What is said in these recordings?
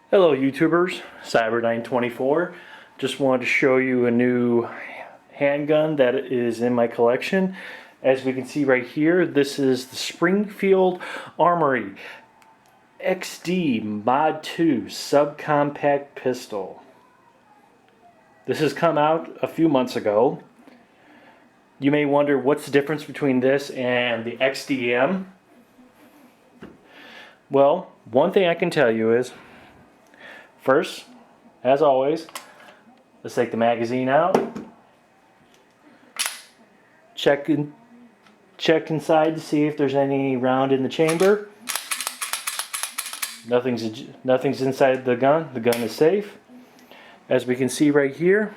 Hello YouTubers, Cyber924. Just wanted to show you a new handgun that is in my collection. As we can see right here, this is the Springfield Armory XD Mod 2 subcompact pistol. This has come out a few months ago. You may wonder what's the difference between this and the XDM. Well, one thing I can tell you is, first, as always, let's take the magazine out. Check inside to see if there's any round in the chamber. Nothing's inside the gun. The gun is safe. As we can see right here,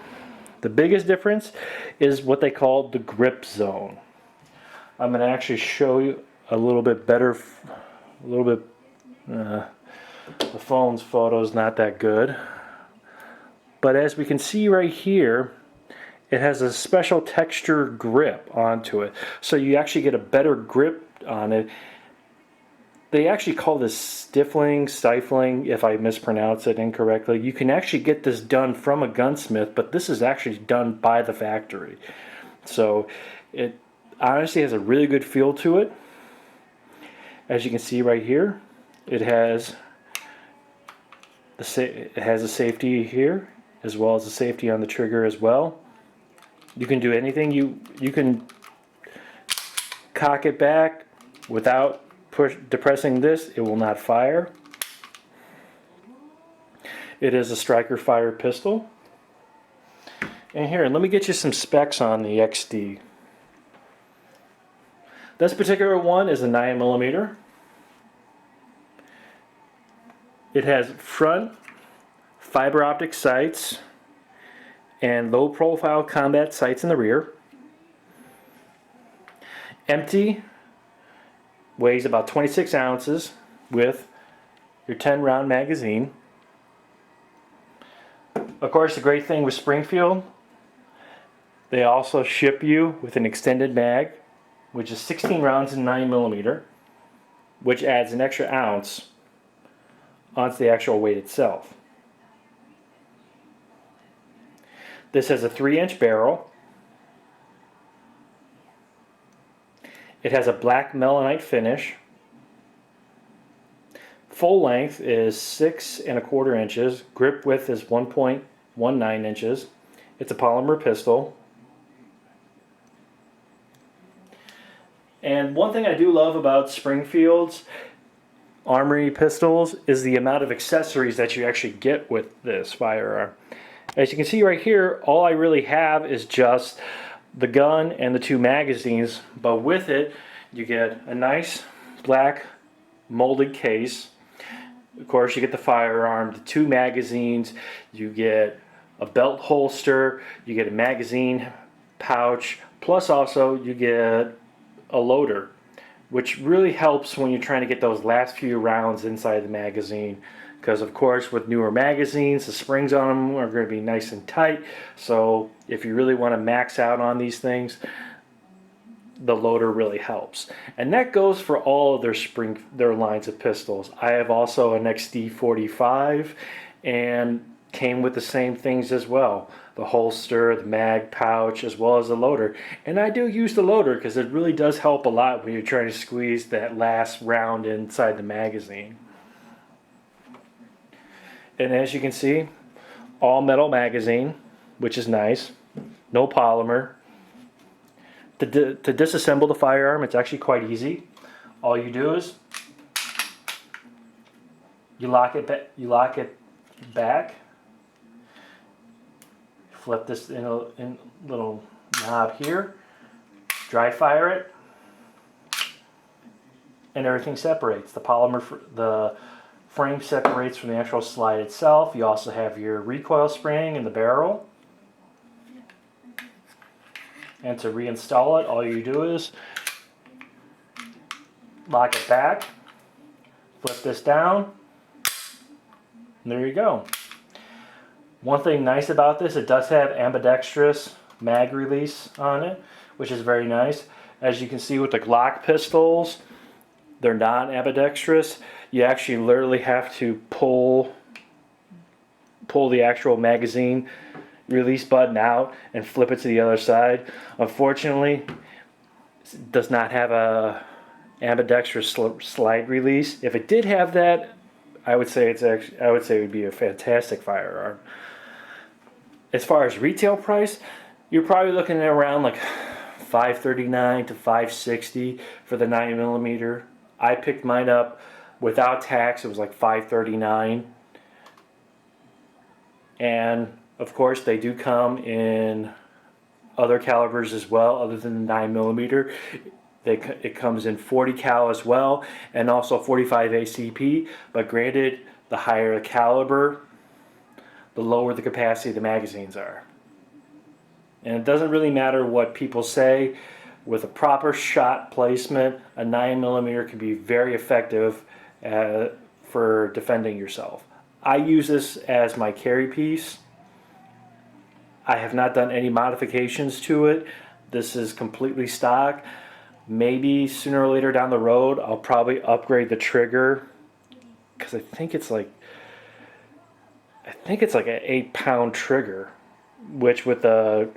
the biggest difference is what they call the grip zone. I'm going to actually show you a little bit better. The phone's photo is not that good, but as we can see right here, it has a special texture grip onto it, so you actually get a better grip on it. They actually call this stifling, if I mispronounce it incorrectly. You can actually get this done from a gunsmith, but this is actually done by the factory. So it honestly has a really good feel to it. As you can see right here, it has a safety here, as well as a safety on the trigger as well. You can do anything. You can cock it back without depressing this. It will not fire. It is a striker fire pistol. And here, let me get you some specs on the XD. This particular one is a 9mm. It has front fiber optic sights and low profile combat sights in the rear. Empty, weighs about 26 ounces with your 10 round magazine. Of course, the great thing with Springfield, they also ship you with an extended mag, which is 16 rounds in 9mm, which adds an extra ounce onto the actual weight itself. This has a 3-inch barrel. It has a black melanite finish. Full length is 6 1/4 inches. Grip width is 1.19 inches. It's a polymer pistol. And one thing I do love about Springfield's Armory pistols is the amount of accessories that you actually get with this firearm. As you can see right here, all I really have is just the gun and the 2 magazines, but with it you get a nice black molded case. Of course, you get the firearm, the 2 magazines, you get a belt holster, you get a magazine pouch, plus also you get a loader, which really helps when you're trying to get those last few rounds inside the magazine, because of course with newer magazines, the springs on them are going to be nice and tight. So if you really want to max out on these things, the loader really helps. And that goes for all of their lines of pistols. I have also an XD45 and came with the same things as well. The holster, the mag pouch, as well as the loader. And I do use the loader because it really does help a lot when you're trying to squeeze that last round inside the magazine. And as you can see, all metal magazine, which is nice. No polymer. To disassemble the firearm, it's actually quite easy. All you do is you lock it back. Flip this in a little knob here. Dry fire it, and everything separates. The frame separates from the actual slide itself. You also have your recoil spring in the barrel. And to reinstall it, all you do is lock it back, flip this down, and there you go. One thing nice about this, it does have ambidextrous mag release on it, which is very nice. As you can see with the Glock pistols, they're not ambidextrous. You actually literally have to pull pull the actual magazine release button out and flip it to the other side. Unfortunately, it does not have a ambidextrous slide release. If it did have that, I would say it would be a fantastic firearm. As far as retail price, you're probably looking at around like $539 to $560 for the 9mm. I picked mine up without tax. It was like $539. And of course, they do come in other calibers as well, other than the 9mm. It comes in 40 cal as well, and also 45 ACP. But granted, the higher the caliber, the lower the capacity the magazines are. And it doesn't really matter what people say. With a proper shot placement, a 9mm can be very effective for defending yourself. I use this as my carry piece. I have not done any modifications to it. This is completely stock. Maybe sooner or later down the road I'll probably upgrade the trigger, because I think it's like an 8-pound trigger, which with the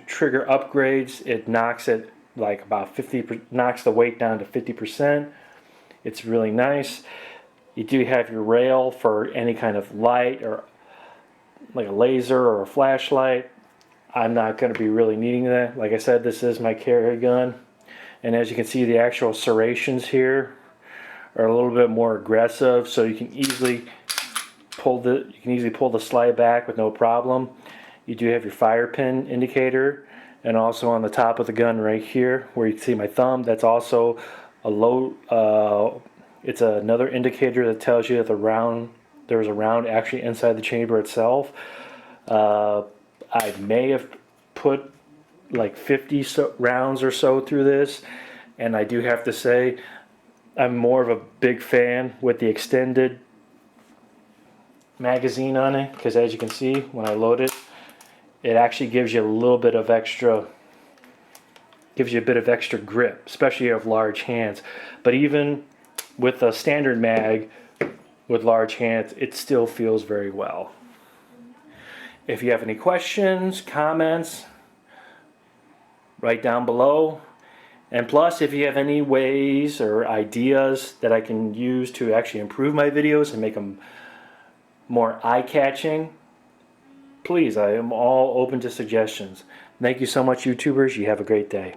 trigger upgrades, it knocks it like about 50, knocks the weight down to 50%. It's really nice. You do have your rail for any kind of light, or like a laser or a flashlight. I'm not going to be really needing that. Like I said, this is my carry gun, and as you can see, the actual serrations here are a little bit more aggressive, so you can easily pull the slide back with no problem. You do have your fire pin indicator, and also on the top of the gun right here where you can see my thumb, that's also a low it's another indicator that tells you that there's a round actually inside the chamber itself. I may have put like 50 rounds or so through this, and I do have to say I'm more of a big fan with the extended magazine on it, because as you can see when I load it, it actually gives you a little bit of extra, grip, especially if you have large hands. But even with a standard mag with large hands, it still feels very well. If you have any questions, comments, write down below. And plus, if you have any ways or ideas that I can use to actually improve my videos and make them more eye-catching, please, I am all open to suggestions. Thank you so much, YouTubers. You have a great day.